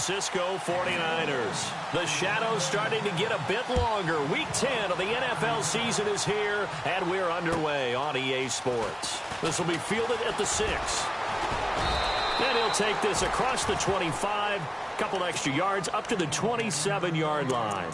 Francisco 49ers. The shadow's starting to get a bit longer. Week 10 of the NFL season is here, and we're underway on EA Sports. This will be fielded at the 6. And he'll take this across the 25, couple extra yards up to the 27-yard line.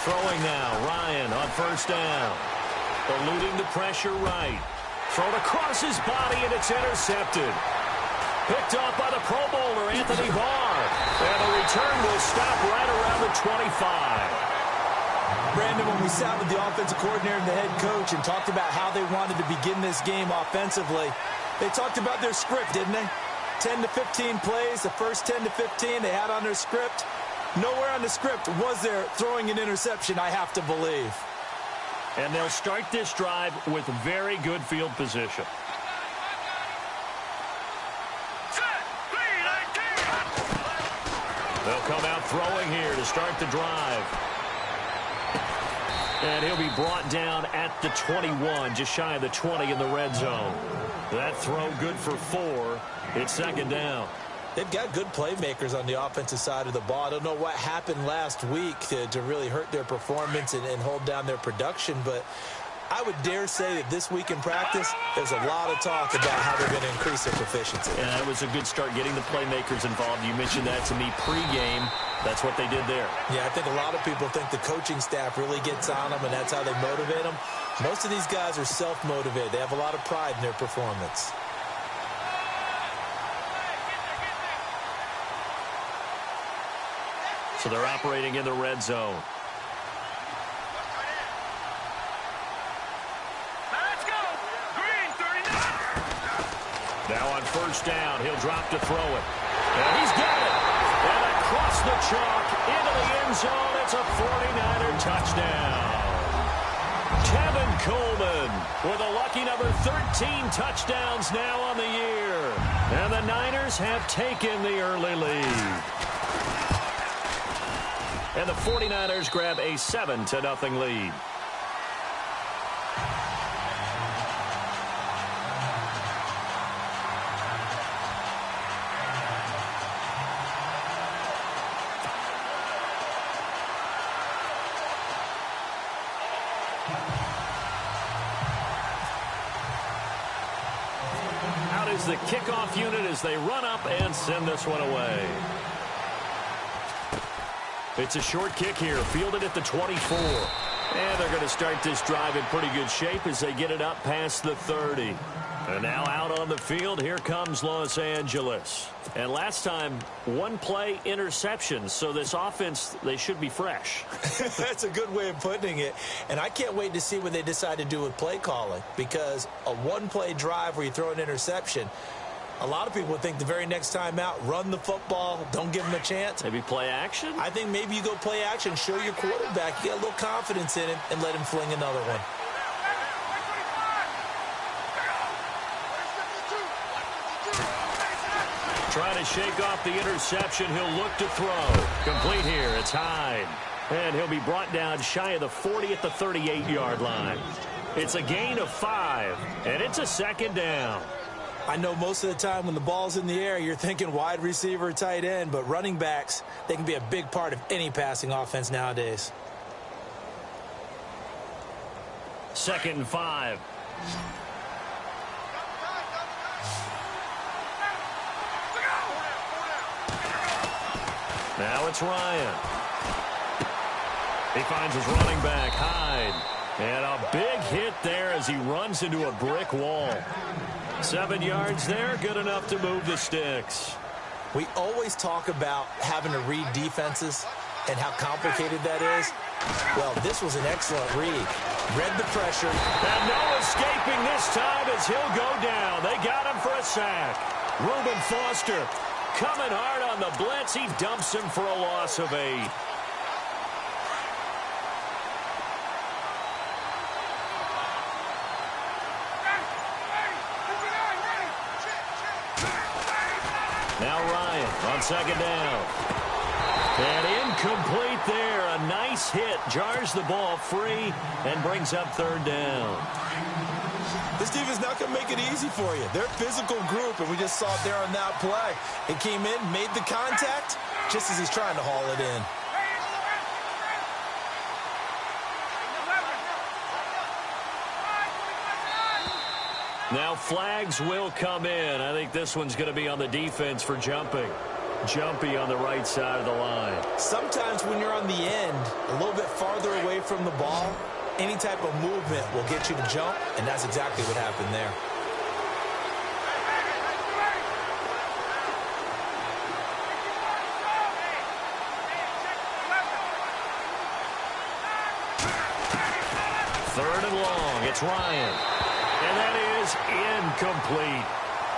Throwing now, Ryan on first down. Eluding the pressure right. Thrown across his body, and it's intercepted. Picked off by the Pro Bowler, Anthony Barr. And the return will stop right around the 25. Brandon, when we sat with the offensive coordinator and the head coach and talked about how they wanted to begin this game offensively, they talked about their script, didn't they? 10 to 15 plays, the first 10 to 15 they had on their script. Nowhere on the script was there throwing an interception, I have to believe. And they'll start this drive with very good field position. They'll come out throwing here to start the drive. And he'll be brought down at the 21, just shy of the 20 in the red zone. That throw good for 4. It's second down. They've got good playmakers on the offensive side of the ball. I don't know what happened last week to really hurt their performance and hold down their production, but I would dare say that this week in practice, there's a lot of talk about how they're going to increase their proficiency. Yeah, that was a good start getting the playmakers involved. You mentioned that to me pregame. That's what they did there. Yeah, I think a lot of people think the coaching staff really gets on them, and that's how they motivate them. Most of these guys are self-motivated. They have a lot of pride in their performance. So they're operating in the red zone. Let's go. Green 39. Now on first down, he'll drop to throw it. And he's got it. And across the chalk into the end zone. It's a 49er touchdown. Tevin Coleman with a lucky number 13 touchdowns now on the year. And the Niners have taken the early lead. And the 49ers grab a 7-0 lead. Out is the kickoff unit as they run up and send this one away. It's a short kick here, fielded at the 24. And they're going to start this drive in pretty good shape as they get it up past the 30. And now out on the field, here comes Los Angeles. And last time, one play interception. So this offense, they should be fresh. That's a good way of putting it. And I can't wait to see what they decide to do with play calling. Because a one-play drive where you throw an interception, a lot of people think the very next time out, run the football, don't give them a chance. Maybe play action? I think maybe you go play action, show your quarterback, you get a little confidence in him, and let him fling another one. Trying to shake off the interception. He'll look to throw. Complete here. It's Hyde. And he'll be brought down shy of the 40 at the 38-yard line. It's a gain of 5, and it's a second down. I know most of the time when the ball's in the air, you're thinking wide receiver, tight end, but running backs, they can be a big part of any passing offense nowadays. 2nd and 5. Now it's Ryan. He finds his running back, Hyde. And a big hit there as he runs into a brick wall. 7 yards there, good enough to move the sticks. We always talk about having to read defenses and how complicated that is. Well, this was an excellent read. Read the pressure. And no escaping this time as he'll go down. They got him for a sack. Reuben Foster coming hard on the blitz. He dumps him for a loss of 8. Now Ryan on second down. And incomplete there. A nice hit. Jars the ball free and brings up third down. This defense not going to make it easy for you. They're a physical group, and we just saw it there on that play. It came in, made the contact, just as he's trying to haul it in. Now flags will come in. I think this one's going to be on the defense for jumping. Jumpy on the right side of the line. Sometimes when you're on the end, a little bit farther away from the ball, any type of movement will get you to jump, and that's exactly what happened there. Third and long. It's Ryan. And that is incomplete.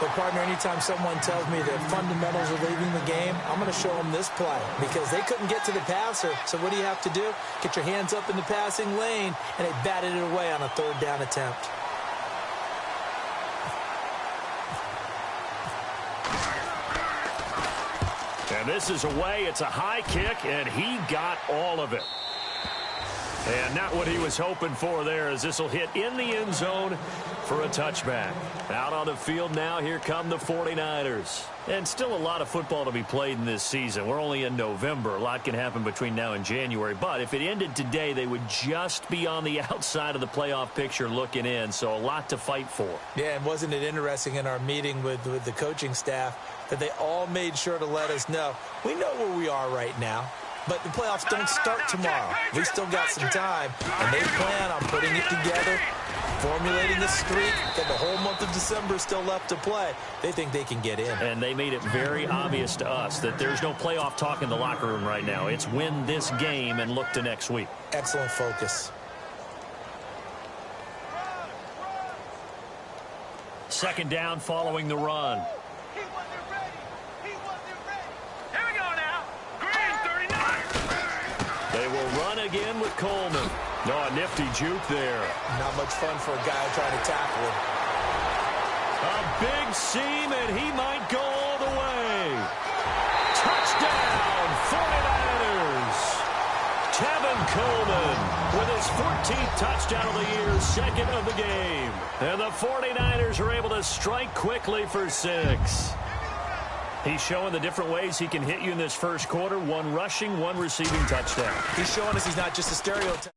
But, partner, anytime someone tells me that fundamentals are leaving the game, I'm going to show them this play because they couldn't get to the passer. So what do you have to do? Get your hands up in the passing lane, and they batted it away on a third down attempt. And this is away. It's a high kick, and he got all of it. And not what he was hoping for there, as this will hit in the end zone for a touchback. Out on the field now, here come the 49ers. And still a lot of football to be played in this season. We're only in November. A lot can happen between now and January. But if it ended today, they would just be on the outside of the playoff picture looking in. So a lot to fight for. Yeah, and wasn't it interesting in our meeting with the coaching staff that they all made sure to let us know, we know where we are right now. But the playoffs don't start tomorrow. We still got some time, and they plan on putting it together, formulating a streak, and the whole month of December is still left to play. They think they can get in. And they made it very obvious to us that there's no playoff talk in the locker room right now. It's win this game and look to next week. Excellent focus. Second down following the run. They will run again with Coleman. No, a nifty juke there. Not much fun for a guy trying to tackle him. A big seam, and he might go all the way. Touchdown, 49ers. Tevin Coleman with his 14th touchdown of the year, second of the game. And the 49ers are able to strike quickly for 6. He's showing the different ways he can hit you in this first quarter. One rushing, one receiving touchdown. He's showing us he's not just a stereotype.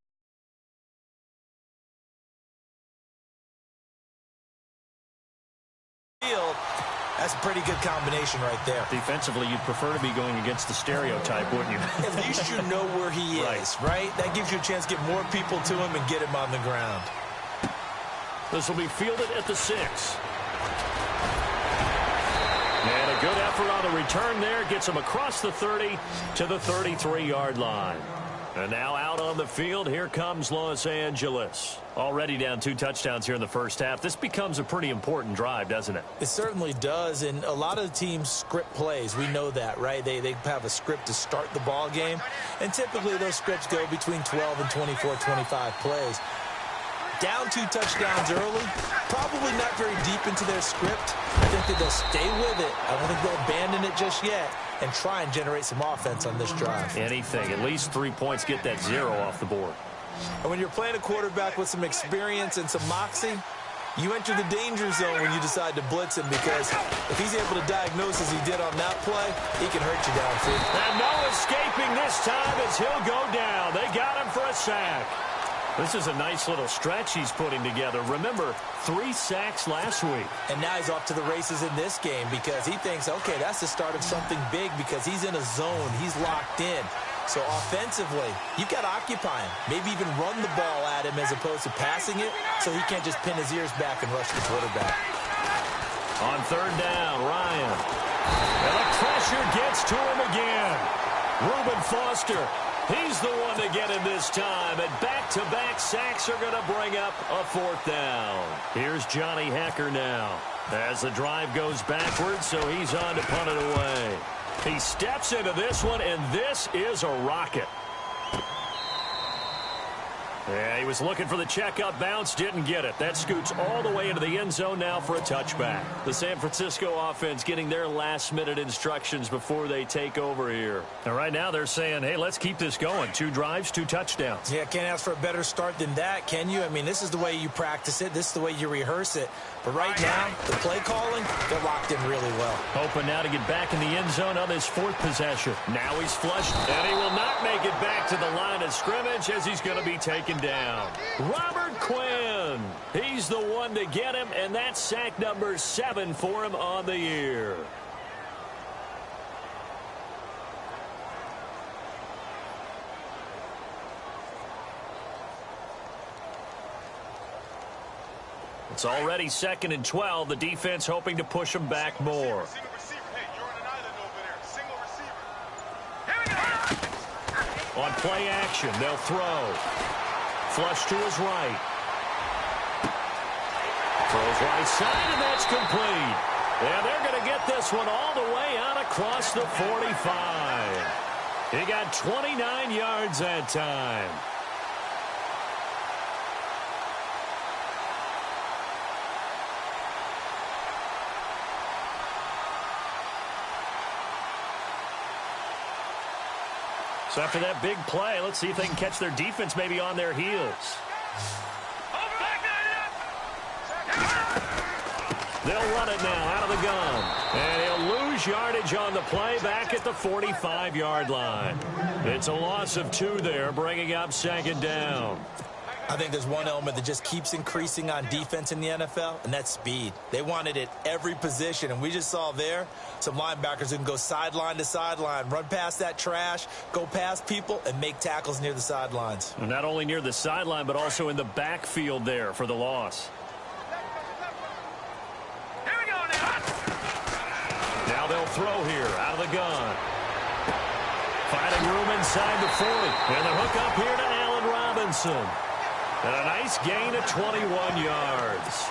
That's a pretty good combination right there. Defensively, you'd prefer to be going against the stereotype, wouldn't you? At least you know where he is, right? That gives you a chance to get more people to him and get him on the ground. This will be fielded at the 6. And a good effort on the return there. Gets him across the 30 to the 33-yard line. And now out on the field, here comes Los Angeles. Already down 2 touchdowns here in the first half. This becomes a pretty important drive, doesn't it? It certainly does, and a lot of teams script plays. We know that, right? They have a script to start the ball game, and typically those scripts go between 12 and 24, 25 plays. Down 2 touchdowns early, probably not very deep into their script. I think that they'll stay with it. I don't think they'll abandon it just yet and try and generate some offense on this drive. Anything. At least 3 points, get that 0 off the board. And when you're playing a quarterback with some experience and some moxie, you enter the danger zone when you decide to blitz him, because if he's able to diagnose as he did on that play, he can hurt you downfield. And no escaping this time as he'll go down. They got him for a sack. This is a nice little stretch he's putting together. Remember, 3 sacks last week. And now he's off to the races in this game because he thinks, okay, that's the start of something big because he's in a zone. He's locked in. So offensively, you've got to occupy him. Maybe even run the ball at him as opposed to passing it so he can't just pin his ears back and rush the quarterback. On third down, Ryan. And the pressure gets to him again. Reuben Foster. He's the one to get him this time, and back-to-back sacks are going to bring up a 4th down. Here's Johnny Hekker now as the drive goes backwards, so he's on to punt it away. He steps into this one, and this is a rocket. Yeah, he was looking for the checkup bounce, didn't get it. That scoots all the way into the end zone now for a touchback. The San Francisco offense getting their last-minute instructions before they take over here. And right now they're saying, hey, let's keep this going. 2 drives, 2 touchdowns. Yeah, can't ask for a better start than that, can you? I mean, this is the way you practice it. This is the way you rehearse it. But right now, the play calling, they're locked in really well. Hoping now to get back in the end zone on his 4th possession. Now he's flushed, and he will not make it back to the line of scrimmage as he's going to be taken down. Robert Quinn, he's the one to get him, and that's sack number 7 for him on the year. It's already 2nd and 12. The defense hoping to push him back more. On play action, they'll throw. Flush to his right. Throws right side, and that's complete. And they're going to get this one all the way out across the 45. He got 29 yards that time. So after that big play, let's see if they can catch their defense maybe on their heels. They'll run it now out of the gun. And he'll lose yardage on the play back at the 45-yard line. It's a loss of 2 there, bringing up 2nd down. I think there's one element that just keeps increasing on defense in the NFL, and that's speed. They want it at every position, and we just saw there some linebackers who can go sideline to sideline, run past that trash, go past people, and make tackles near the sidelines. And not only near the sideline, but also in the backfield there for the loss. Here we go now. Now they'll throw here out of the gun. Finding room inside the 40. And the hook up here to Allen Robinson. And a nice gain of 21 yards.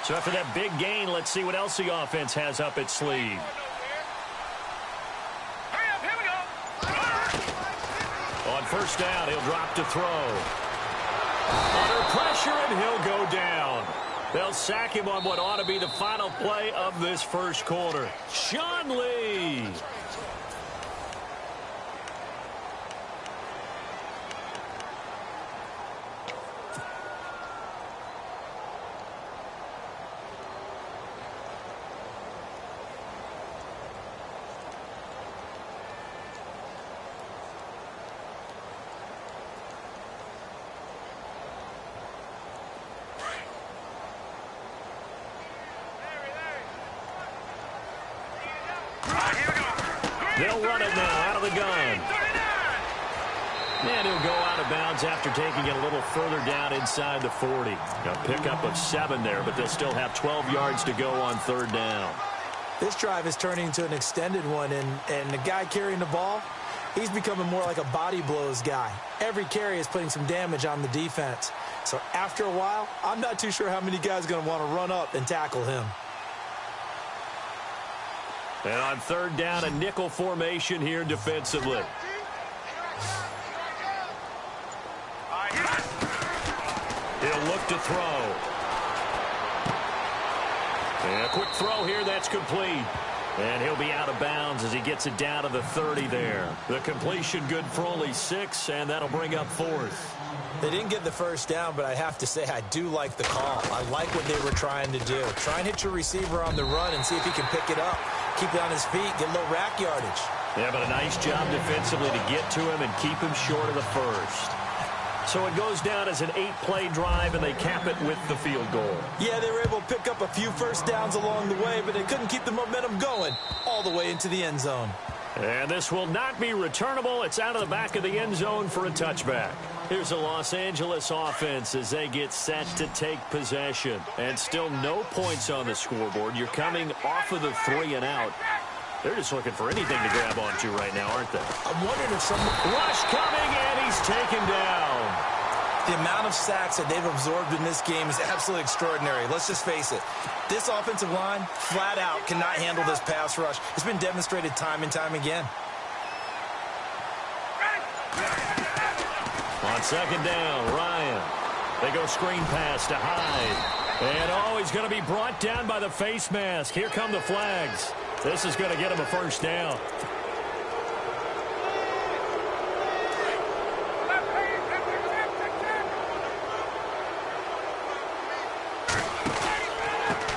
So after that big gain, let's see what else the offense has up its sleeve. On 1st down, he'll drop to throw. Under pressure, and he'll go down. They'll sack him on what ought to be the final play of this 1st quarter. Sean Lee. They'll run it now out of the gun. And he'll go out of bounds after taking it a little further down inside the 40. A pickup of 7 there, but they'll still have 12 yards to go on 3rd down. This drive is turning into an extended one, and the guy carrying the ball, he's becoming more like a body blows guy. Every carry is putting some damage on the defense. So after a while, I'm not too sure how many guys are going to want to run up and tackle him. And on 3rd down, a nickel formation here defensively. He'll look to throw. And a quick throw here, that's complete. And he'll be out of bounds as he gets it down to the 30 there. The completion good for only 6, and that'll bring up 4th. They didn't get the 1st down, but I have to say I do like the call. I like what they were trying to do. Try and hit your receiver on the run and see if he can pick it up. Keep it on his feet, get a little rack yardage. Yeah, but a nice job defensively to get to him and keep him short of the 1st. So it goes down as an 8-play drive, and they cap it with the field goal. Yeah, they were able to pick up a few 1st downs along the way, but they couldn't keep the momentum going all the way into the end zone. And this will not be returnable. It's out of the back of the end zone for a touchback. Here's the Los Angeles offense as they get set to take possession. And still no points on the scoreboard. You're coming off of the 3 and out. They're just looking for anything to grab onto right now, aren't they? I'm wondering if someone... Rush coming, and he's taken down. The amount of sacks that they've absorbed in this game is absolutely extraordinary. Let's just face it. This offensive line, flat out, cannot handle this pass rush. It's been demonstrated time and time again. On second down, Ryan. They go screen pass to Hyde. And, oh, he's going to be brought down by the face mask. Here come the flags. This is going to get him a first down.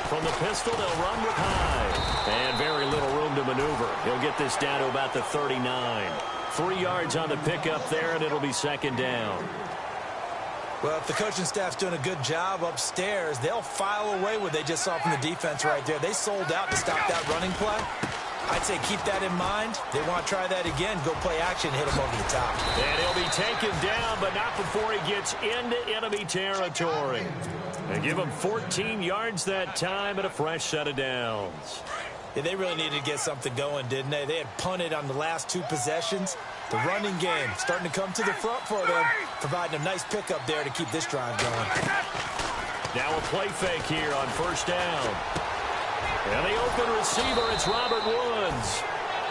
From the pistol, they'll run with Hyde. And very little room to maneuver. He'll get this down to about the 39. 3 yards on the pickup there, and it'll be second down. Well, if the coaching staff's doing a good job upstairs, they'll file away what they just saw from the defense right there. They sold out to stop that running play. I'd say keep that in mind. They want to try that again. Go play action, hit him over the top. And he'll be taken down, but not before he gets into enemy territory. And give him 14 yards that time and a fresh set of downs. Yeah, they really needed to get something going, didn't they? They had punted on the last 2 possessions. The running game starting to come to the front for them, providing a nice pickup there to keep this drive going. Now a play fake here on first down. And the open receiver, it's Robert Woods.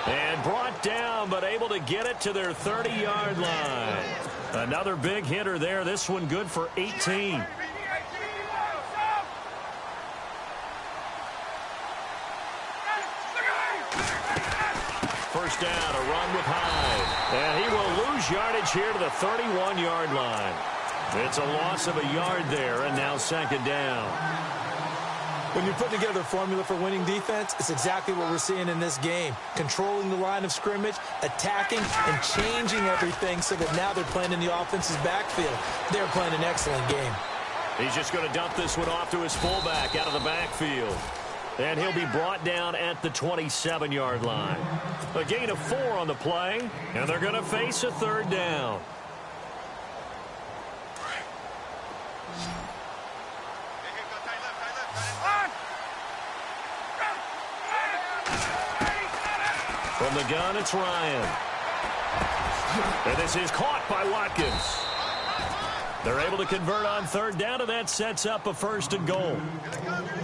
And brought down, but able to get it to their 30-yard line. Another big hitter there. This one good for 18. First down, a run with Hyde. And he will lose yardage here to the 31-yard line. It's a loss of a yard there, and now second down. When you put together a formula for winning defense, it's exactly what we're seeing in this game. Controlling the line of scrimmage, attacking, and changing everything so that now they're playing in the offense's backfield. They're playing an excellent game. He's just going to dump this one off to his fullback out of the backfield. And he'll be brought down at the 27-yard line. A gain of 4 on the play, and they're going to face a third down. From the gun, it's Ryan. And this is caught by Watkins. They're able to convert on third down, and that sets up a first and goal.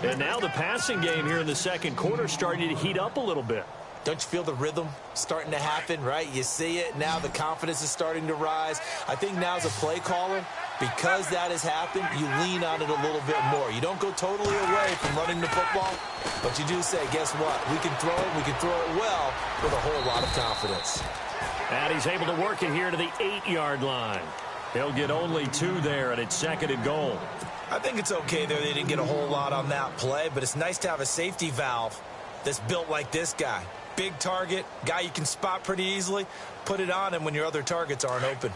And now the passing game here in the second quarter starting to heat up a little bit. Don't you feel the rhythm starting to happen, right? You see it. Now the confidence is starting to rise. I think now as a play caller, because that has happened, you lean on it a little bit more. You don't go totally away from running the football, but you do say, guess what? We can throw it. We can throw it well with a whole lot of confidence. And he's able to work it here to the 8-yard line. He'll get only 2 there, and it's second and goal. I think it's okay there. They didn't get a whole lot on that play, but it's nice to have a safety valve that's built like this guy. Big target, guy you can spot pretty easily. Put it on him when your other targets aren't open.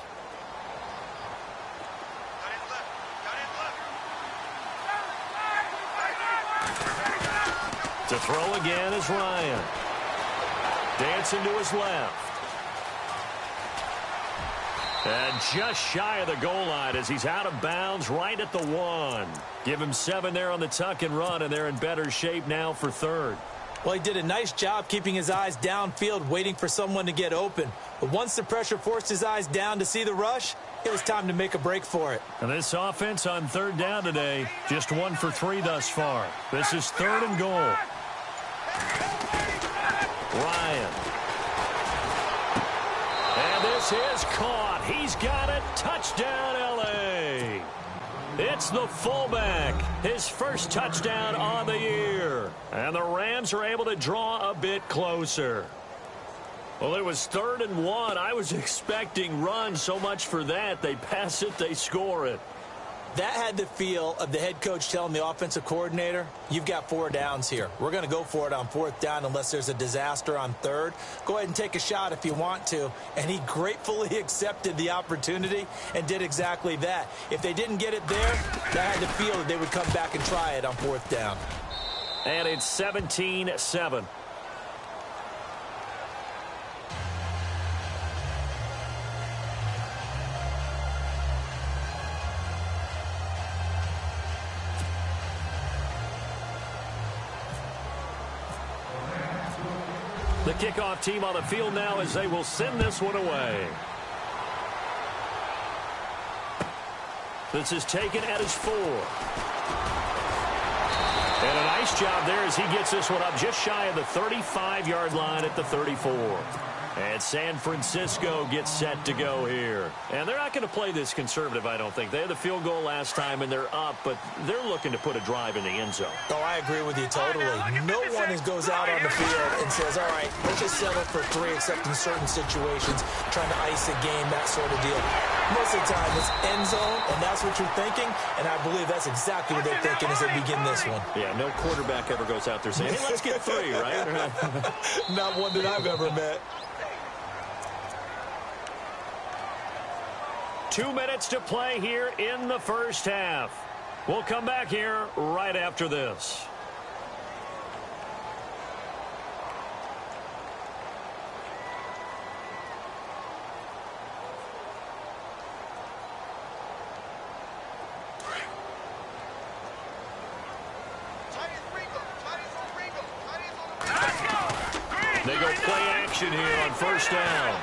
To throw again is Ryan. Dancing to his left. And just shy of the goal line as he's out of bounds right at the 1. Give him 7 there on the tuck and run, and they're in better shape now for third. Well, he did a nice job keeping his eyes downfield, waiting for someone to get open. But once the pressure forced his eyes down to see the rush, it was time to make a break for it. And this offense on third down today, just 1 for 3 thus far. This is third and goal. Ryan. And this is caught. He's got it. Touchdown, L.A. It's the fullback. His first touchdown on the year. And the Rams are able to draw a bit closer. Well, it was third and 1. I was expecting runs, so much for that. They pass it, they score it. That had the feel of the head coach telling the offensive coordinator, you've got 4 downs here. We're going to go for it on 4th down unless there's a disaster on 3rd. Go ahead and take a shot if you want to. And he gratefully accepted the opportunity and did exactly that. If they didn't get it there, that had the feel that they would come back and try it on 4th down. And it's 17-7. The kickoff team on the field now as they will send this one away. This is taken at his 4. And a nice job there as he gets this one up just shy of the 35-yard line at the 34. And San Francisco gets set to go here. And they're not going to play this conservative, I don't think. They had the field goal last time, and they're up, but they're looking to put a drive in the end zone. Oh, I agree with you totally. No one goes out on the field and says, all right, let's just settle for 3, except in certain situations, trying to ice a game, that sort of deal. Most of the time, it's end zone, and that's what you're thinking, and I believe that's exactly what they're thinking as they begin this one. Yeah, no quarterback ever goes out there saying, hey, let's get 3, right? Not one that I've ever met. 2 minutes to play here in the first half. We'll come back here right after this. They go play action here on first down.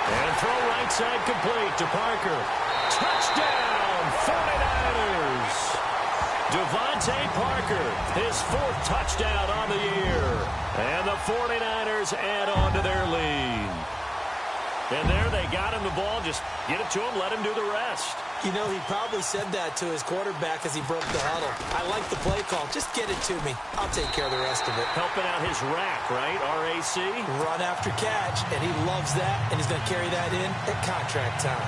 And throw right side complete to Parker. Touchdown, 49ers. Devontae Parker, his 4th touchdown on the year. And the 49ers add on to their lead. And there they got him the ball. Just get it to him, let him do the rest. You know, he probably said that to his quarterback as he broke the huddle. I like the play call. Just get it to me. I'll take care of the rest of it. Helping out his rack, right? RAC. Run after catch, and he loves that, and he's going to carry that in at contract time.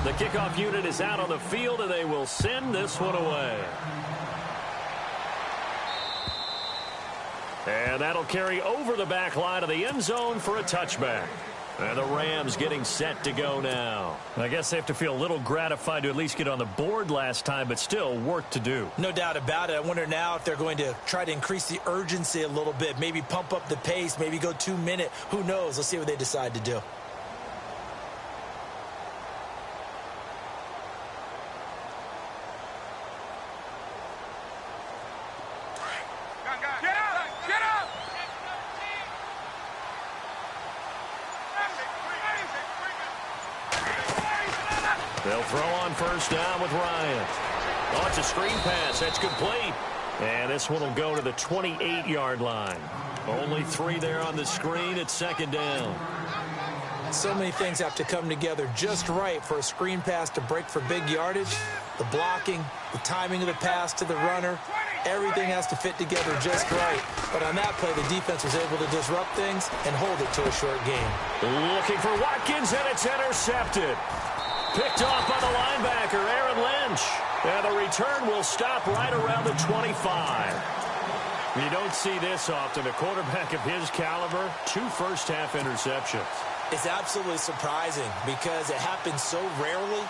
The kickoff unit is out on the field, and they will send this one away. And that'll carry over the back line of the end zone for a touchback. And the Rams getting set to go now. I guess they have to feel a little gratified to at least get on the board last time, but still work to do. No doubt about it. I wonder now if they're going to try to increase the urgency a little bit, maybe pump up the pace, maybe go 2-minute. Who knows? Let's see what they decide to do. They'll throw on first down with Ryan. Oh, it's a screen pass. That's complete. And this one will go to the 28-yard line. Only 3 there on the screen at second down. So many things have to come together just right for a screen pass to break for big yardage. The blocking, the timing of the pass to the runner, everything has to fit together just right. But on that play, the defense was able to disrupt things and hold it to a short game. Looking for Watkins, and it's intercepted. Picked off by the linebacker, Aaron Lynch. And the return will stop right around the 25. You don't see this often. A quarterback of his caliber, 2 first-half interceptions. It's absolutely surprising because it happens so rarely.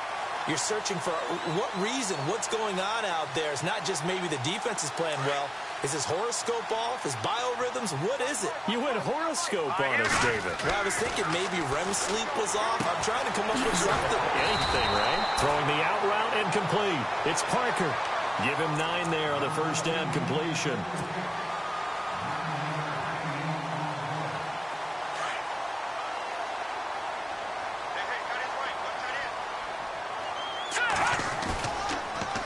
You're searching for what reason, what's going on out there. It's not just maybe the defense is playing well. Is his horoscope off? His biorhythms? What is it? You went horoscope on us, David. Well, I was thinking maybe REM sleep was off. I'm trying to come up with something. Anything, right? Throwing the out route and complete. It's Parker. Give him 9 there on the first down completion.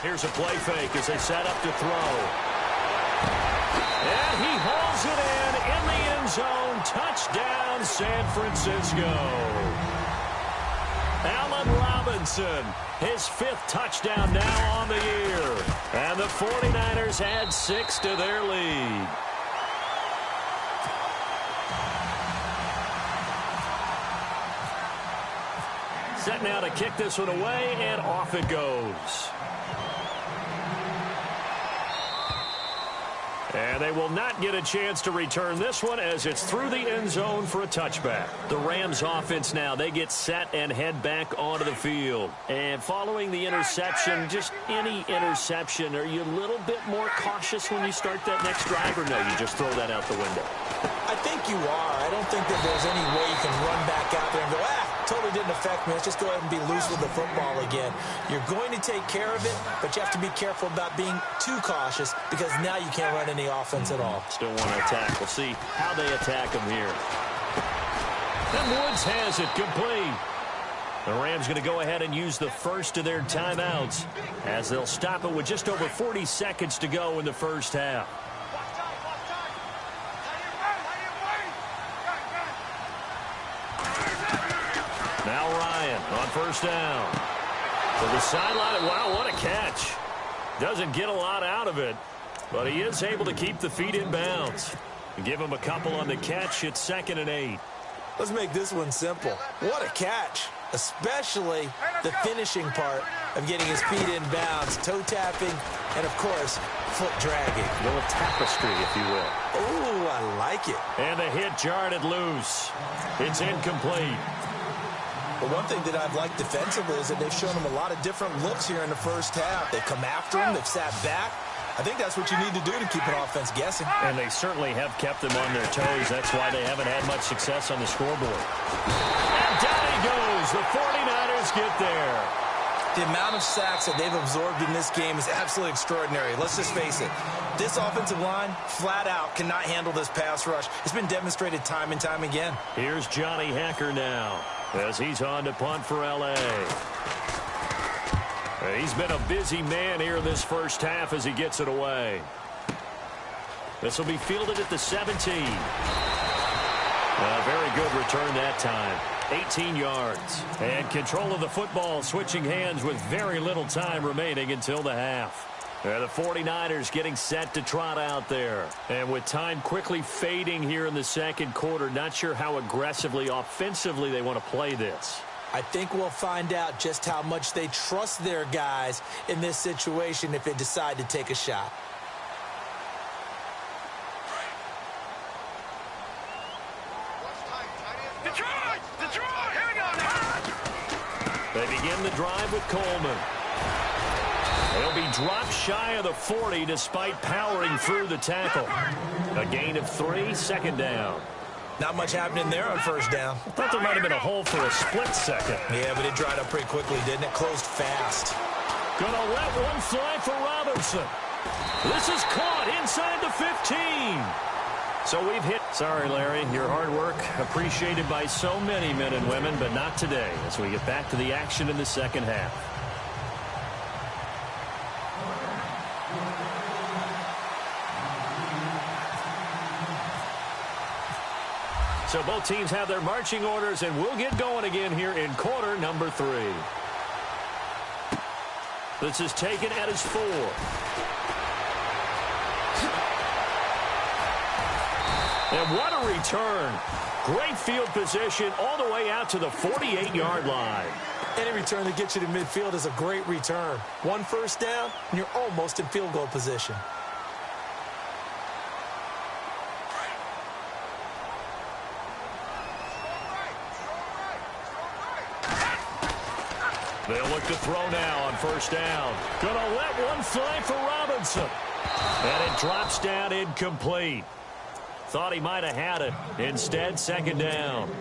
Here's a play fake as they set up to throw. And he hauls it in the end zone. Touchdown, San Francisco. Allen Robinson, his 5th touchdown now on the year. And the 49ers add 6 to their lead. Set now to kick this one away, and off it goes. And they will not get a chance to return this one as it's through the end zone for a touchback. The Rams offense now, they get set and head back onto the field. And following the interception, just any interception, are you a little bit more cautious when you start that next drive, or no, you just throw that out the window? I think you are. I don't think that there's any way you can run back out there and go, totally didn't affect me. Let's just go ahead and be loose with the football again. You're going to take care of it, but you have to be careful about being too cautious because now you can't run any offense at all. Still want to attack. We'll see how they attack them here. And Woods has it complete. The Rams going to go ahead and use the first of their timeouts as they'll stop it with just over 40 seconds to go in the first half. Now Ryan on first down. To the sideline. Wow, what a catch. Doesn't get a lot out of it, but he is able to keep the feet in bounds. Give him a couple on the catch. It's 2nd and 8. Let's make this one simple. What a catch, especially the finishing part of getting his feet in bounds, toe tapping, and, of course, foot dragging. A little tapestry, if you will. Oh, I like it. And the hit jarred it loose. It's incomplete. But one thing that I've liked defensively is that they've shown him a lot of different looks here in the first half. They've come after him. They've sat back. I think that's what you need to do to keep an offense guessing. And they certainly have kept them on their toes. That's why they haven't had much success on the scoreboard. And down he goes. The 49ers get there. The amount of sacks that they've absorbed in this game is absolutely extraordinary. Let's just face it. This offensive line, flat out, cannot handle this pass rush. It's been demonstrated time and time again. Here's Johnny Hacker now as he's on to punt for L.A. He's been a busy man here in this first half as he gets it away. This will be fielded at the 17. A very good return that time. 18 yards. And control of the football switching hands with very little time remaining until the half. The 49ers getting set to trot out there. And with time quickly fading here in the second quarter, not sure how aggressively, offensively they want to play this. I think we'll find out just how much they trust their guys in this situation if they decide to take a shot. Detroit! Detroit! Here we go now! They begin the drive with Coleman. They'll be dropped shy of the 40 despite powering through the tackle. A gain of 3, 2nd down. Not much happening there on first down. I thought there might have been a hole for a split second. Yeah, but it dried up pretty quickly, didn't it? Closed fast. Gonna let one fly for Robinson. This is caught inside the 15. So we've hit. Sorry, Larry, your hard work appreciated by so many men and women, but not today as we get back to the action in the second half. So both teams have their marching orders, and we'll get going again here in quarter number 3. This is taken at his 4. And what a return. Great field position all the way out to the 48-yard line. Any return that gets you to midfield is a great return. One first down, and you're almost in field goal position. They'll look to throw now on first down. Gonna let one fly for Robinson. And it drops down incomplete. Thought he might have had it. Instead, 2nd down.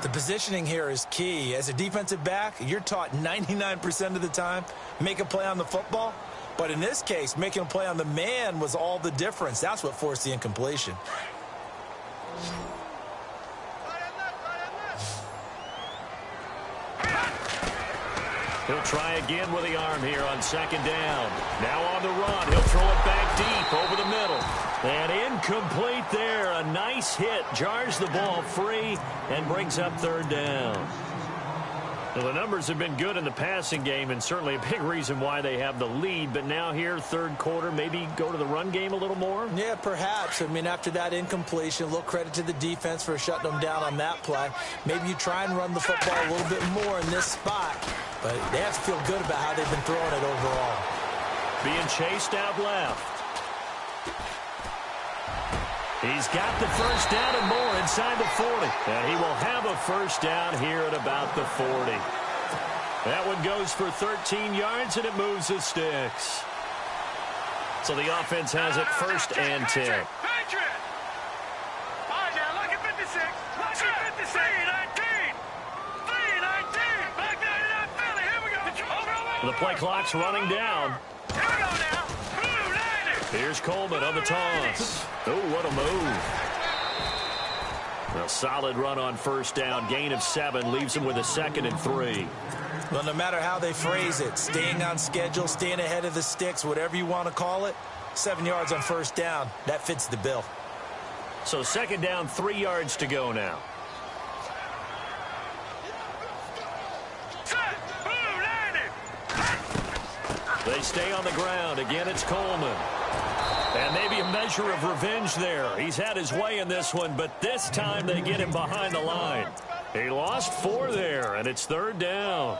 The positioning here is key. As a defensive back, you're taught 99% of the time, make a play on the football. But in this case, making a play on the man was all the difference. That's what forced the incompletion. He'll try again with the arm here on 2nd down. Now on the run. He'll throw it back deep over the middle. And incomplete there. A nice hit. Jars the ball free and brings up 3rd down. Well, the numbers have been good in the passing game and certainly a big reason why they have the lead. But now here, 3rd quarter, maybe go to the run game a little more? Yeah, perhaps. I mean, after that incompletion, a little credit to the defense for shutting them down on that play. Maybe you try and run the football a little bit more in this spot. But they have to feel good about how they've been throwing it overall. Being chased out left. He's got the first down and more inside the 40. And he will have a first down here at about the 40. That one goes for 13 yards, and it moves the sticks. So the offense has it first and 10. Patriot! All right, now, look at 56. Look at 56. 3-19. 3-19. Back there to that Philly. Here we go. Over. The play clock's running down. Here we go now. Blue Niners. Here's Coleman on the toss. Oh, what a move. A solid run on first down. Gain of 7 leaves him with a 2nd and 3. Well, no matter how they phrase it, staying on schedule, staying ahead of the sticks, whatever you want to call it, 7 yards on first down, that fits the bill. So 2nd down, 3 yards to go now. Set. Blue Niners. They stay on the ground. Again, it's Coleman. And maybe a measure of revenge there. He's had his way in this one, but this time they get him behind the line. He lost 4 there, and it's 3rd down.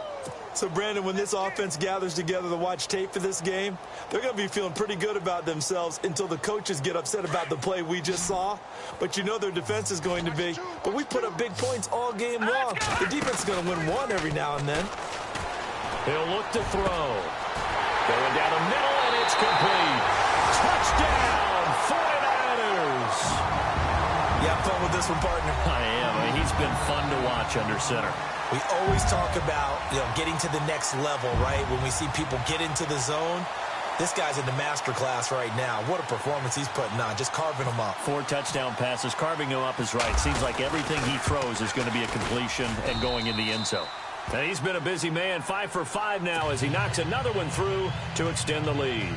So, Brandon, when this offense gathers together to watch tape for this game, they're going to be feeling pretty good about themselves until the coaches get upset about the play we just saw. But you know their defense is going to be, but we put up big points all game long. The defense is going to win one every now and then. He'll look to throw. Going down the middle, and it's complete. Touchdown, 49ers. You have fun with this one, partner? I am. I mean, he's been fun to watch under center. We always talk about, getting to the next level, right? When we see people get into the zone, this guy's in the master class right now. What a performance he's putting on, just carving them up. 4 touchdown passes. Carving him up is right. Seems like everything he throws is going to be a completion and going in the end zone. And he's been a busy man. 5 for 5 now as he knocks another one through to extend the lead.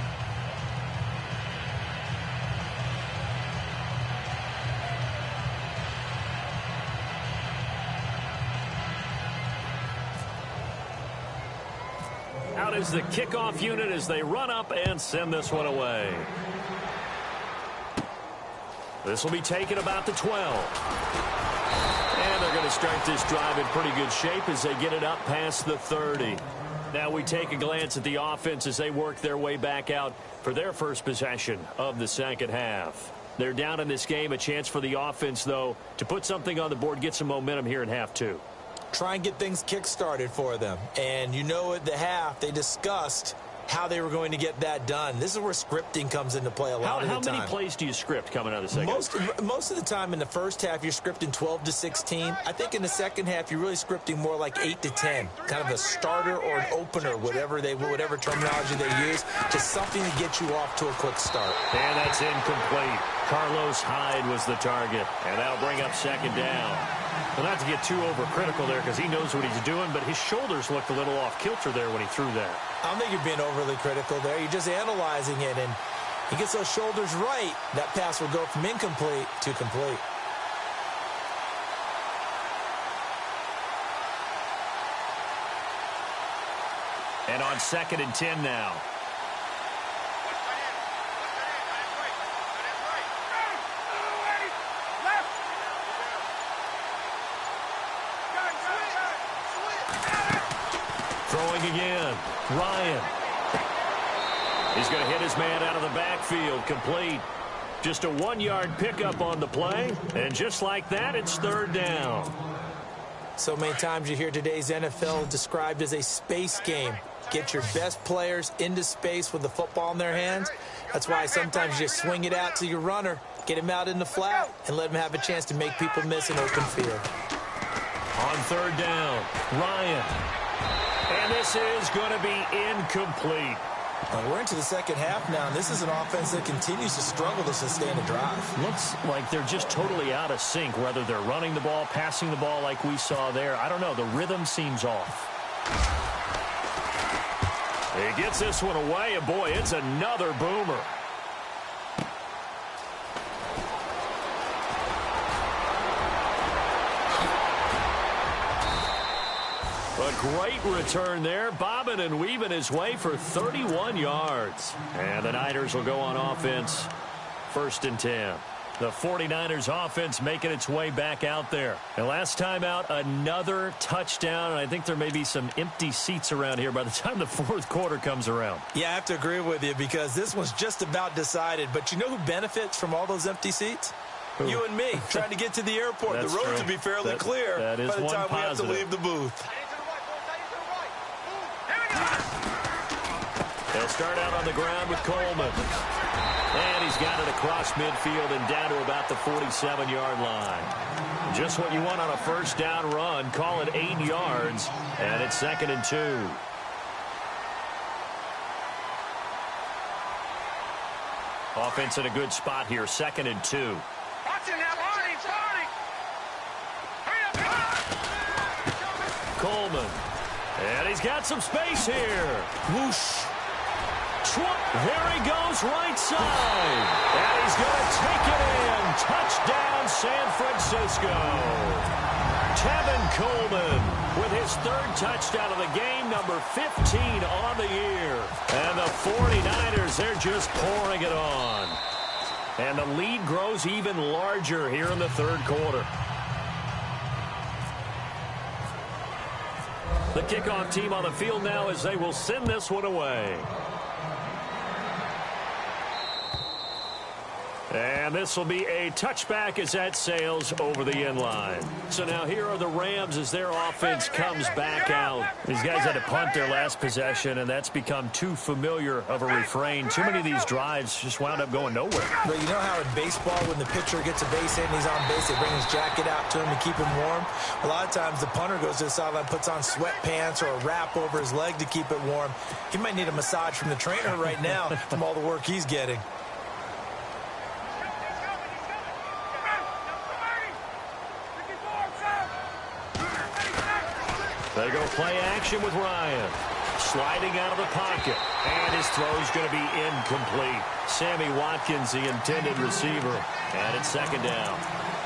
Out is the kickoff unit as they run up and send this one away. This will be taken about the 12. And they're going to start this drive in pretty good shape as they get it up past the 30. Now we take a glance at the offense as they work their way back out for their first possession of the second half. They're down in this game. A chance for the offense, though, to put something on the board, get some momentum here in half 2. Try and get things kick-started for them. And at the half, they discussed how they were going to get that done. This is where scripting comes into play a lot of the time. How many plays do you script coming out of the second half? Most of the time in the first half, you're scripting 12 to 16. I think in the second half, you're really scripting more like 8 to 10. Kind of a starter or an opener, whatever terminology they use. Just something to get you off to a quick start. And that's incomplete. Carlos Hyde was the target. And that'll bring up 2nd down. Well, not to get too overcritical there because he knows what he's doing, but his shoulders looked a little off kilter there when he threw that. I don't think you're being overly critical there. You're just analyzing it, and he gets those shoulders right. That pass will go from incomplete to complete. And on 2nd and 10 now. Throwing again. Ryan. He's going to hit his man out of the backfield. Complete. Just a 1-yard pickup on the play. And just like that, it's 3rd down. So many times you hear today's NFL described as a space game. Get your best players into space with the football in their hands. That's why sometimes you just swing it out to your runner, get him out in the flat, and let him have a chance to make people miss an open field. On 3rd down, Ryan. And this is going to be incomplete. We're into the second half now, and this is an offense that continues to struggle to sustain a drive. Looks like they're just totally out of sync, whether they're running the ball, passing the ball like we saw there. I don't know. The rhythm seems off. He gets this one away, and boy, it's another boomer. A great return there, bobbing and weaving his way for 31 yards. And the Niners will go on offense, 1st and 10. The 49ers offense making its way back out there. And last time out, another touchdown. And I think there may be some empty seats around here by the time the 4th quarter comes around. Yeah, I have to agree with you because this one's just about decided. But you know who benefits from all those empty seats? You and me, trying to get to the airport. The roads will be fairly clear by the time we have to leave the booth. They'll start out on the ground with Coleman. And he's got it across midfield and down to about the 47-yard line. Just what you want on a first down run. Call it 8 yards, and it's 2nd and 2. Offense in a good spot here, 2nd and 2. Coleman. And he's got some space here. Whoosh. There he goes right side. And he's going to take it in. Touchdown, San Francisco. Tevin Coleman with his 3rd touchdown of the game, number 15 on the year. And the 49ers, they're just pouring it on. And the lead grows even larger here in the 3rd quarter. The kickoff team on the field now as they will send this one away. And this will be a touchback as that sails over the end line. So now here are the Rams as their offense comes back out. These guys had to punt their last possession, and that's become too familiar of a refrain. Too many of these drives just wound up going nowhere. But you know how in baseball, when the pitcher gets a base hit and he's on base, they bring his jacket out to him to keep him warm? A lot of times the punter goes to the sideline, puts on sweatpants or a wrap over his leg to keep it warm. He might need a massage from the trainer right now from all the work he's getting. They go play action with Ryan. Sliding out of the pocket. And his throw's going to be incomplete. Sammy Watkins, the intended receiver. And it's 2nd down.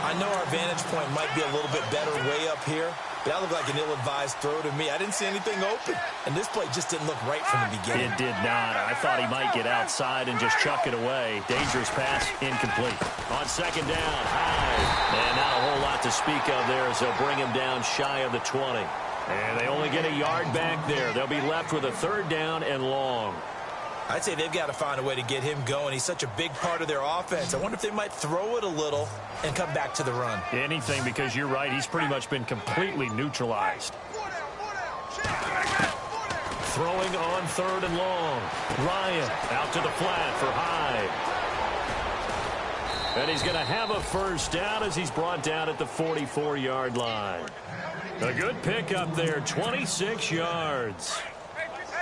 I know our vantage point might be a little bit better way up here, but that looked like an ill-advised throw to me. I didn't see anything open, and this play just didn't look right from the beginning. It did not. I thought he might get outside and just chuck it away. Dangerous pass, incomplete. On 2nd down, Hyde. And not a whole lot to speak of there as they'll bring him down shy of the 20. And they only get a yard back there. They'll be left with a 3rd down and long. I'd say they've got to find a way to get him going. He's such a big part of their offense. I wonder if they might throw it a little and come back to the run. Anything, because you're right. He's pretty much been completely neutralized. Throwing on 3rd and long. Ryan out to the flat for Hyde. And he's going to have a first down as he's brought down at the 44-yard line. A good pickup there, 26 yards.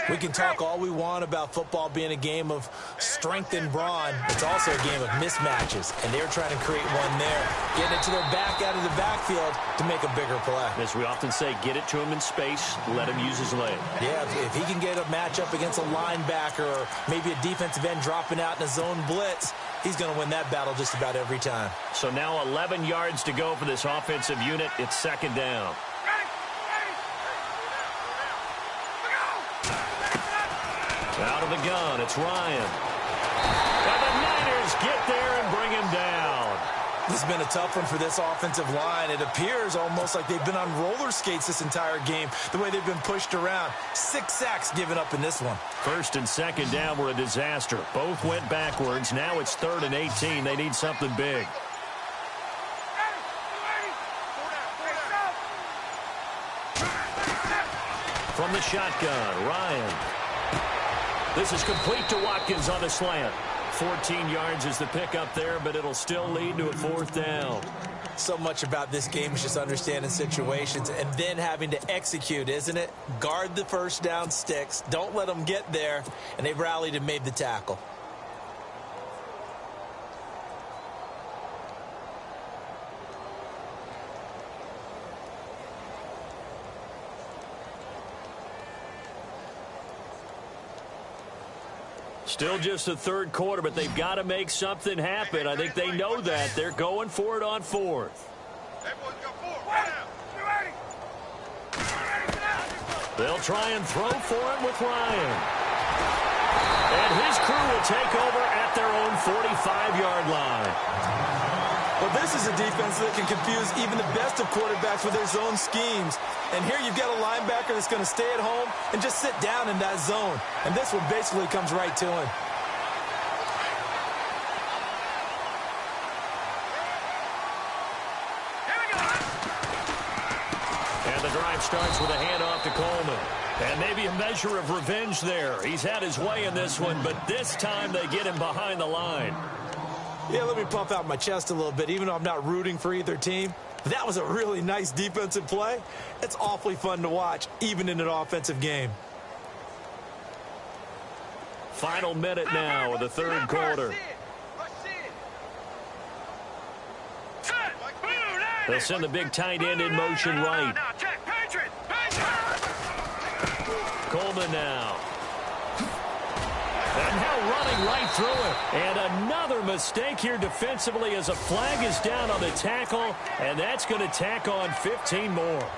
We can talk all we want about football being a game of strength and brawn. It's also a game of mismatches, and they're trying to create one there, getting it to their back out of the backfield to make a bigger play. As we often say, get it to him in space, let him use his leg. Yeah, if he can get a matchup against a linebacker or maybe a defensive end dropping out in a zone blitz, he's going to win that battle just about every time. So now 11 yards to go for this offensive unit. It's 2nd down. Out of the gun, it's Ryan. And the Niners get there and bring him down. This has been a tough one for this offensive line. It appears almost like they've been on roller skates this entire game, the way they've been pushed around. 6 sacks given up in this one. 1st and 2nd down were a disaster. Both went backwards. Now it's 3rd and 18. They need something big. From the shotgun, Ryan. This is complete to Watkins on the slant. 14 yards is the pickup there, but it'll still lead to a 4th down. So much about this game is just understanding situations and then having to execute, isn't it? Guard the first down sticks. Don't let them get there. And they've rallied and made the tackle. Still just the 3rd quarter, but they've got to make something happen. I think they know that. They're going for it on 4th. They'll try and throw for it with Ryan. And his crew will take over at their own 45-yard line. Well, this is a defense that can confuse even the best of quarterbacks with their zone schemes. And here you've got a linebacker that's going to stay at home and just sit down in that zone. And this one basically comes right to him. starts with a handoff to Coleman. And maybe a measure of revenge there. He's had his way in this one, but this time they get him behind the line. Yeah, let me puff out my chest a little bit, even though I'm not rooting for either team. That was a really nice defensive play. It's awfully fun to watch, even in an offensive game. Final minute now of the third quarter. They'll send the big tight end in motion right. Coleman now. And now running right through it. And another mistake here defensively as a flag is down on the tackle. And that's going to tack on 15 more.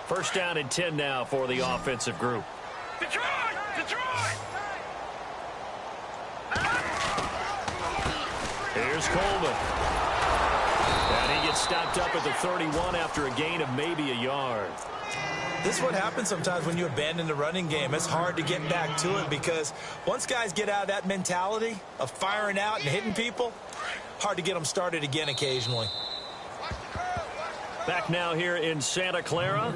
First down and 10 now for the offensive group. Detroit! Detroit! Here's Coleman. And he gets stopped up at the 31 after a gain of maybe a yard. This is what happens sometimes when you abandon the running game. It's hard to get back to it because once guys get out of that mentality of firing out and hitting people, hard to get them started again occasionally. Back now here in Santa Clara.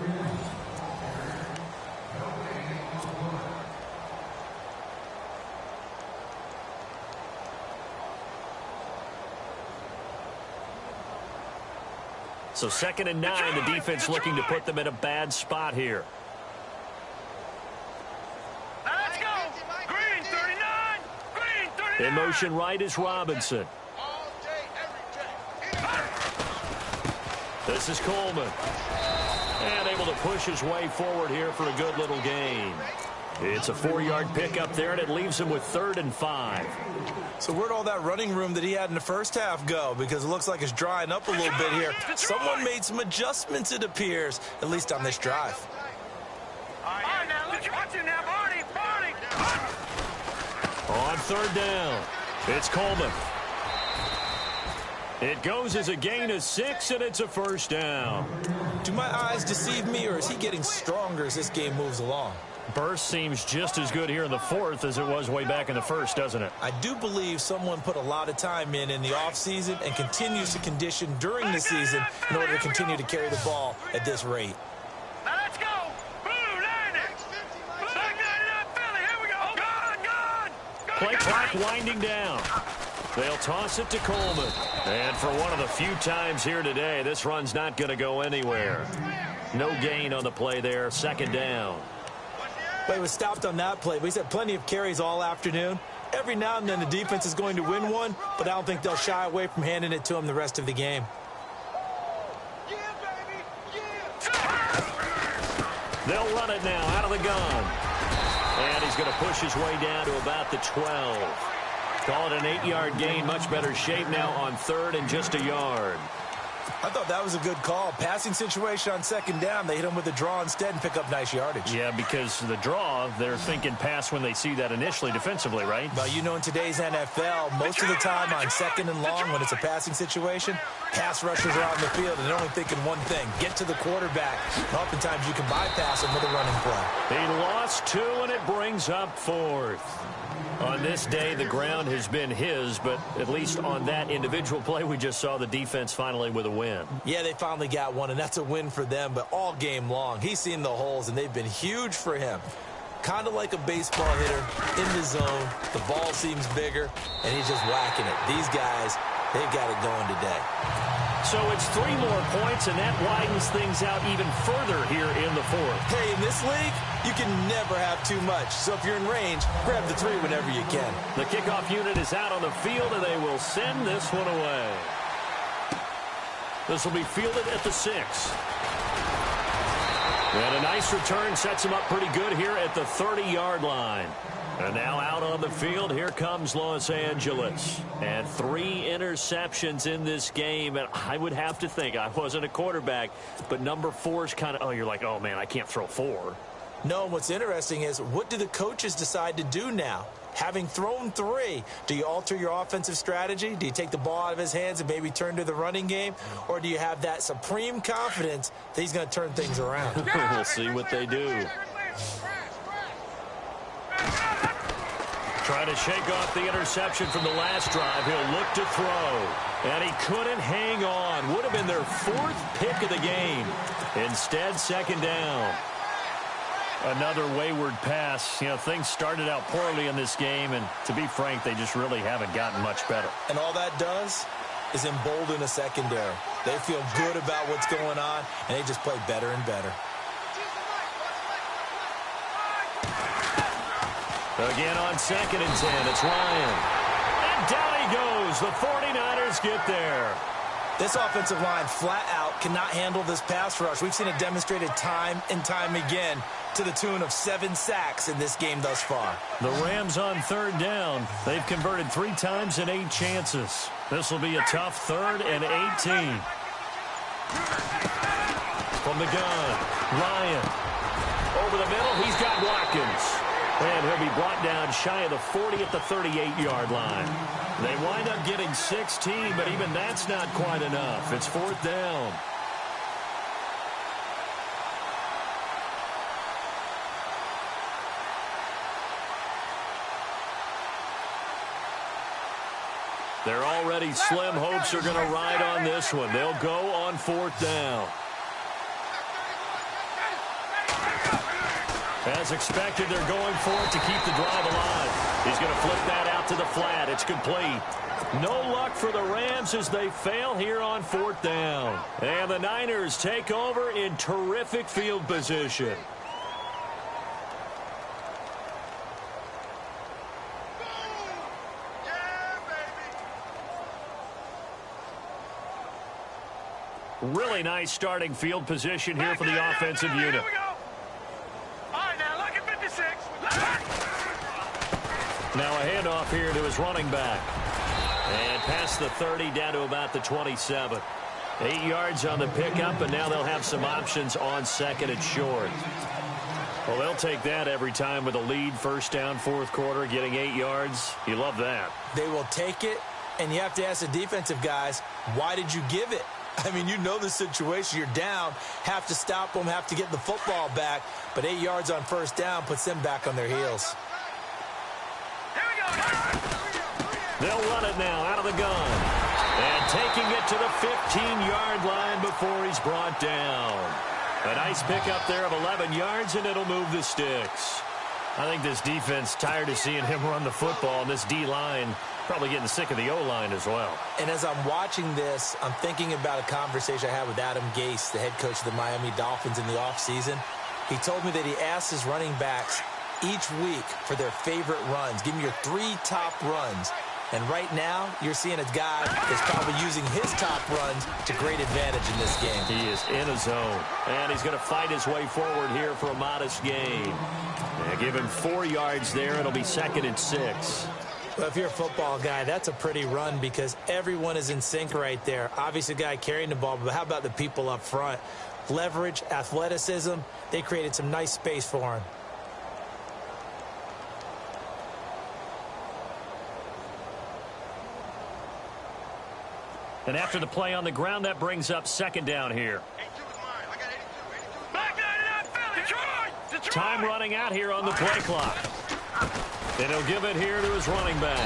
So 2nd and 9, the defense looking to put them in a bad spot here. Let's go! Green 39! Green 39! In motion right is Robinson. This is Coleman. And able to push his way forward here for a good little gain. It's a 4-yard pickup there, and it leaves him with 3rd and 5. So where'd all that running room that he had in the first half go? Because it looks like it's drying up a little bit here. Someone made some adjustments, it appears, at least on this drive. All right, now, let's watch it now, Barney! On 3rd down, it's Coleman. It goes as a gain of 6, and it's a 1st down. Do my eyes deceive me, or is he getting stronger as this game moves along? Burst seems just as good here in the 4th as it was way back in the 1st, doesn't it? I do believe someone put a lot of time in the offseason and continues to condition during the season in order to continue to carry the ball at this rate. Now let's go! Blue 90! Back 99 Philly, here we go! Gone! Play clock winding down. They'll toss it to Coleman. And for one of the few times here today, this run's not going to go anywhere. No gain on the play there, 2nd down. Well, he was stopped on that play, but he's had plenty of carries all afternoon. Every now and then the defense is going to win one, but I don't think they'll shy away from handing it to him the rest of the game. They'll run it now out of the gun. And he's going to push his way down to about the 12. Call it an 8-yard gain. Much better shape now on 3rd and just a yard. I thought that was a good call. Passing situation on 2nd down. They hit him with a draw instead and pick up nice yardage. Yeah, because the draw, they're thinking pass when they see that initially defensively, right? Well, you know, in today's NFL, most of the time on 2nd and long when it's a passing situation, pass rushers are on the field and they're only thinking one thing, get to the quarterback. And oftentimes you can bypass him with a running play. He lost 2, and it brings up 4th. On this day, the ground has been his, but at least on that individual play, we just saw the defense finally with a win. Yeah, they finally got one, and that's a win for them, but all game long, he's seen the holes, and they've been huge for him. Kind of like a baseball hitter in the zone. The ball seems bigger, and he's just whacking it. These guys, they've got it going today. So it's 3 more points, and that widens things out even further here in the 4th. Hey, in this league, you can never have too much. So if you're in range, grab the 3 whenever you can. The kickoff unit is out on the field, and they will send this one away. This will be fielded at the 6. And a nice return sets him up pretty good here at the 30-yard line. And now out on the field, here comes Los Angeles. And 3 interceptions in this game. And I would have to think, I wasn't a quarterback, but number 4 is kind of, oh, you're like, oh, man, I can't throw 4. No, what's interesting is, what do the coaches decide to do now? Having thrown 3, do you alter your offensive strategy? Do you take the ball out of his hands and maybe turn to the running game? Or do you have that supreme confidence that he's going to turn things around? We'll see what they do. Trying to shake off the interception from the last drive. He'll look to throw. And he couldn't hang on. Would have been their 4th pick of the game. Instead, 2nd down. Another wayward pass. You know, things started out poorly in this game, and to be frank, they just really haven't gotten much better. And all that does is embolden a secondary. They feel good about what's going on, and they just play better and better. Again on 2nd and 10, it's Ryan. And down he goes. The 49ers get there. This offensive line flat out cannot handle this pass rush. We've seen it demonstrated time and time again to the tune of 7 sacks in this game thus far. The Rams on 3rd down. They've converted 3 times in 8 chances. This will be a tough 3rd and 18. From the gun, Ryan. Over the middle, he's got Watkins. And he'll be brought down shy of the 40 at the 38-yard line. They wind up getting 16, but even that's not quite enough. It's 4th down. Their already slim hopes are going to ride on this one. They'll go on 4th down. As expected, they're going for it to keep the drive alive. He's going to flip that out to the flat. It's complete. No luck for the Rams as they fail here on 4th down. And the Niners take over in terrific field position. Really nice starting field position here for the offensive unit. Now a handoff here to his running back. And past the 30 down to about the 27. 8 yards on the pickup, and now they'll have some options on 2nd and short. Well, they'll take that every time with a lead. 1st down, 4th quarter, getting 8 yards. You love that. They will take it, and you have to ask the defensive guys, why did you give it? I mean, you know the situation. You're down, have to stop them, have to get the football back. But 8 yards on 1st down puts them back on their heels. They'll run it now out of the gun. And taking it to the 15-yard line before he's brought down. A nice pickup there of 11 yards, and it'll move the sticks. I think this defense tired of seeing him run the football, and this D-line probably getting sick of the O-line as well. And as I'm watching this, I'm thinking about a conversation I had with Adam Gase, the head coach of the Miami Dolphins in the offseason. He told me that he asked his running backs each week for their favorite runs. Give me your 3 top runs. And right now, you're seeing a guy that's probably using his top runs to great advantage in this game. He is in a zone. And he's going to fight his way forward here for a modest gain. Give him 4 yards there. It'll be 2nd and 6. Well, if you're a football guy, that's a pretty run because everyone is in sync right there. Obviously, the guy carrying the ball, but how about the people up front? Leverage, athleticism, they created some nice space for him. And after the play on the ground, that brings up 2nd down here. Time running out here on the play clock. And he'll give it here to his running back.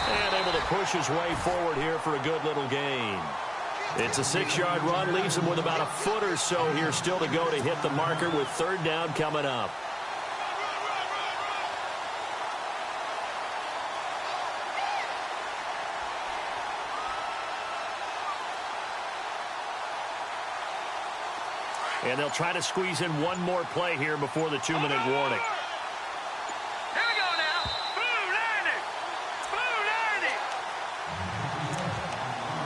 And able to push his way forward here for a good little gain. It's a 6-yard run, leaves him with about a foot or so here still to go to hit the marker with 3rd down coming up. And they'll try to squeeze in one more play here before the 2-minute warning. Here we go now. Blue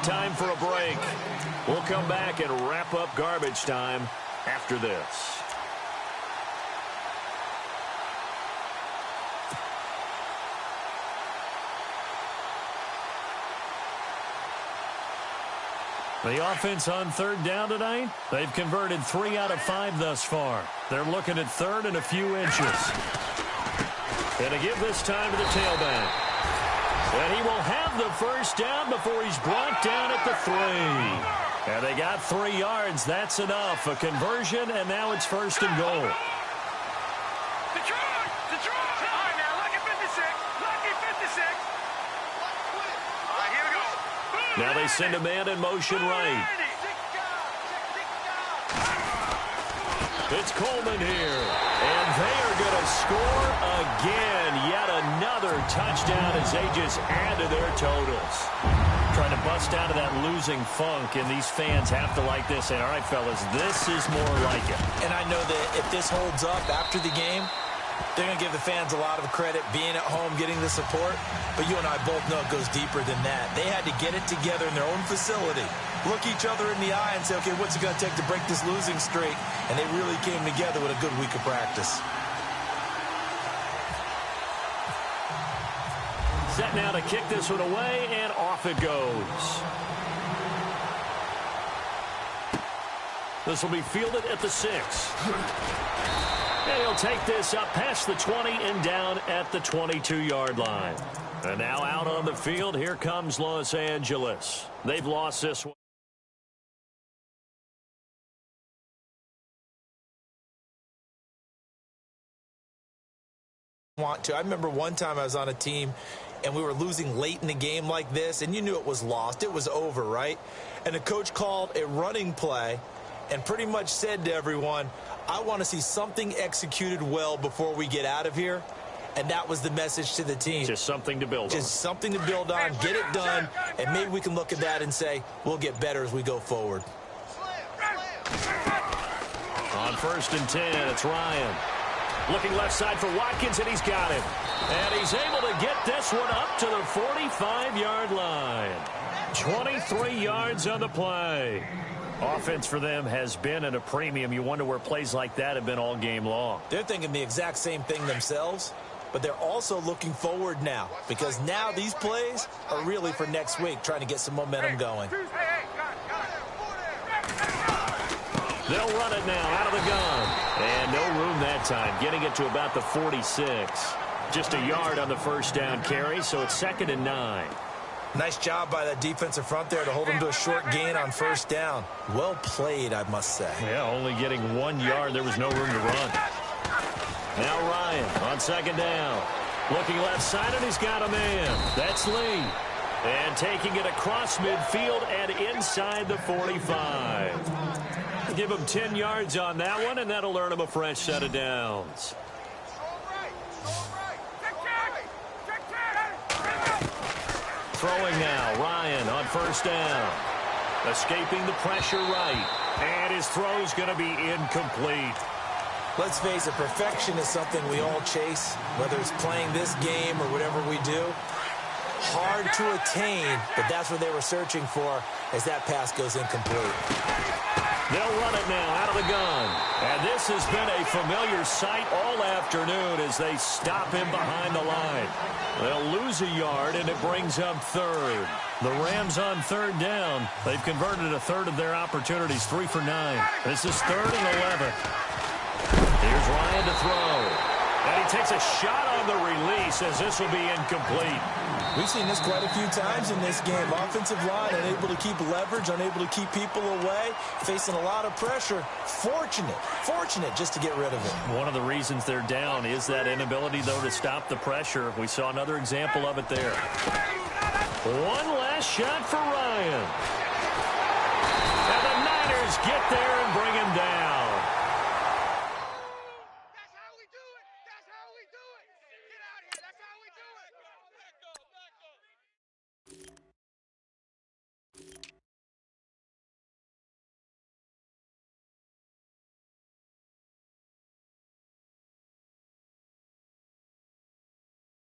90. Time for a break. We'll come back and wrap up garbage time after this. The offense on 3rd down tonight, they've converted 3 out of 5 thus far. They're looking at 3rd and a few inches. And to give this time to the tailback. And he will have the 1st down before he's brought down at the 3. And they got 3 yards. That's enough. A conversion, and now it's 1st and goal. Detroit! Detroit! All right, now, lucky 56. Lucky Now they send a man in motion right. It's Coleman here. And they are going to score again. Yet another touchdown as they just add to their totals. Trying to bust out of that losing funk, and these fans have to like this. And all right, fellas, this is more like it. And I know that if this holds up after the game, they're going to give the fans a lot of credit being at home, getting the support. But you and I both know it goes deeper than that. They had to get it together in their own facility, look each other in the eye and say, okay, what's it going to take to break this losing streak? And they really came together with a good week of practice. Set now to kick this one away, and off it goes. This will be fielded at the 6. And he'll take this up past the 20 and down at the 22-yard line. And now out on the field, here comes Los Angeles. They've lost this one. I remember one time I was on a team and we were losing late in the game like this, and you knew it was lost. It was over, right? And the coach called a running play and pretty much said to everyone, I want to see something executed well before we get out of here. And that was the message to the team. Just something to build on. Just something to build on, get it done, and maybe we can look at that and say, we'll get better as we go forward. On 1st and 10, it's Ryan. Looking left side for Watkins, and he's got him. And he's able to get this one up to the 45-yard line. 23 yards on the play. Offense for them has been at a premium. You wonder where plays like that have been all game long. They're thinking the exact same thing themselves, but they're also looking forward now, because now these plays are really for next week, trying to get some momentum going. They'll run it now out of the gun. And no room that time, getting it to about the 46. Just a yard on the first down carry, so it's 2nd and 9. Nice job by that defensive front there to hold them to a short gain on first down. Well played, I must say. Yeah, only getting 1 yard. There was no room to run. Now Ryan on 2nd down. Looking left side, and he's got a man. That's Lee. And taking it across midfield and inside the 45. Give him 10 yards on that one, and that'll earn him a fresh set of downs. Throwing now, Ryan on first down. Escaping the pressure right. And his throw's going to be incomplete. Let's face it, perfection is something we all chase, whether it's playing this game or whatever we do. Hard to attain, but that's what they were searching for as that pass goes incomplete. They'll run it now out of the gun. And this has been a familiar sight all afternoon as they stop him behind the line. They'll lose a yard, and it brings up 3rd. The Rams on 3rd down. They've converted a third of their opportunities, 3 for 9. This is 3rd and 11. Here's Ryan to throw. And he takes a shot on the release as this will be incomplete. We've seen this quite a few times in this game. Offensive line unable to keep leverage, unable to keep people away, facing a lot of pressure. Fortunate just to get rid of it. One of the reasons they're down is that inability, though, to stop the pressure. We saw another example of it there. One last shot for Ryan. And the Niners get there and bring him down.